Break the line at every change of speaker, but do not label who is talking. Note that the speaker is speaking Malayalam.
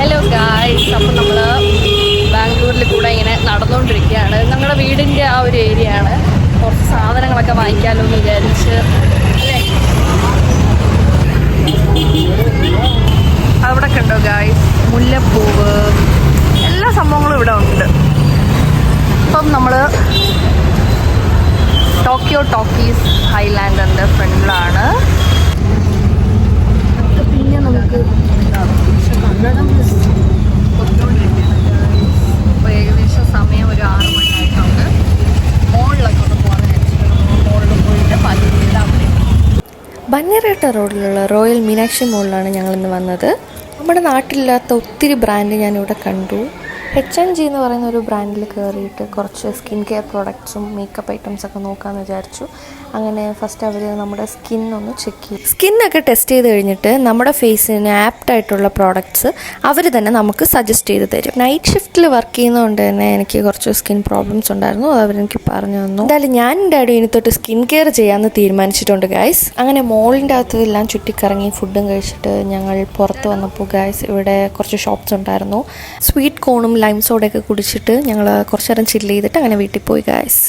ഹലോ ഗായ്സ്, അപ്പം നമ്മൾ ബാംഗ്ലൂരിൽ കൂടെ ഇങ്ങനെ നടന്നുകൊണ്ടിരിക്കുകയാണ്. ഞങ്ങളുടെ വീടിൻ്റെ ആ ഒരു ഏരിയ ആണ്. കുറച്ച് സാധനങ്ങളൊക്കെ വാങ്ങിക്കാമല്ലോ എന്ന് വിചാരിച്ച് അല്ലേ. അവിടെ കണ്ടോ ഗായ്സ്, മുല്ലപ്പൂവ്, എല്ലാ സംഭവങ്ങളും ഇവിടെ ഉണ്ട്. ഇപ്പം നമ്മൾ ടോക്കിയോ ടോക്കീസ് ഹൈലാൻഡറിൻ്റെ ഫ്രണ്ടിലാണ്. പിന്നെ നമുക്ക് ഇപ്പോൾ ഏകദേശം സമയം ഒരു 6 മണിയായിട്ടുണ്ട്. മോളിലൊക്കെ ഒന്ന് പോകാൻ വെച്ചിട്ട് മോളിൽ പോയിട്ട് പതിവിടാൻ പറ്റും.
ബന്നേറേട്ട റോഡിലുള്ള റോയൽ മീനാക്ഷി മോളിലാണ് ഞങ്ങളിന്ന് വന്നത്. നമ്മുടെ നാട്ടിലില്ലാത്ത ഒത്തിരി ബ്രാൻഡ് ഞാനിവിടെ കണ്ടു. H&G എന്ന് പറയുന്ന ഒരു ബ്രാൻഡിൽ കയറിയിട്ട് കുറച്ച് സ്കിൻ കെയർ പ്രോഡക്ട്സും മേക്കപ്പ് ഐറ്റംസൊക്കെ നോക്കാമെന്ന് വിചാരിച്ചു. അങ്ങനെ ഫസ്റ്റ് അവർ നമ്മുടെ സ്കിന്നൊന്ന് ചെക്ക് ചെയ്യും. സ്കിന്നൊക്കെ ടെസ്റ്റ് ചെയ്ത് കഴിഞ്ഞിട്ട് നമ്മുടെ ഫേസിന് ആപ്റ്റായിട്ടുള്ള പ്രോഡക്ട്സ് അവർ തന്നെ നമുക്ക് സജസ്റ്റ് ചെയ്ത് തരും. നൈറ്റ് ഷിഫ്റ്റിൽ വർക്ക് ചെയ്യുന്നതുകൊണ്ട് തന്നെ എനിക്ക് കുറച്ച് സ്കിൻ പ്രോബ്ലംസ് ഉണ്ടായിരുന്നു. അത് അവരെനിക്ക് പറഞ്ഞു തന്നു. എന്തായാലും ഞാൻ ഡാഡി ഇനി തൊട്ട് സ്കിൻ കെയർ ചെയ്യാമെന്ന് തീരുമാനിച്ചിട്ടുണ്ട് ഗായ്സ്. അങ്ങനെ മോളിൻ്റെ അകത്തെല്ലാം ചുറ്റിക്കറങ്ങി ഫുഡും കഴിച്ചിട്ട് ഞങ്ങൾ പുറത്ത് വന്നപ്പോൾ ഗായ്സ് ഇവിടെ കുറച്ച് ഷോപ്സ് ഉണ്ടായിരുന്നു. സ്വീറ്റ് കോണും ലൈം സോഡയൊക്കെ കുടിച്ചിട്ട് ഞങ്ങൾ കുറച്ച് നേരം ചില്ല് ചെയ്തിട്ട് അങ്ങനെ വീട്ടിൽ പോയി ഗായ്സ്.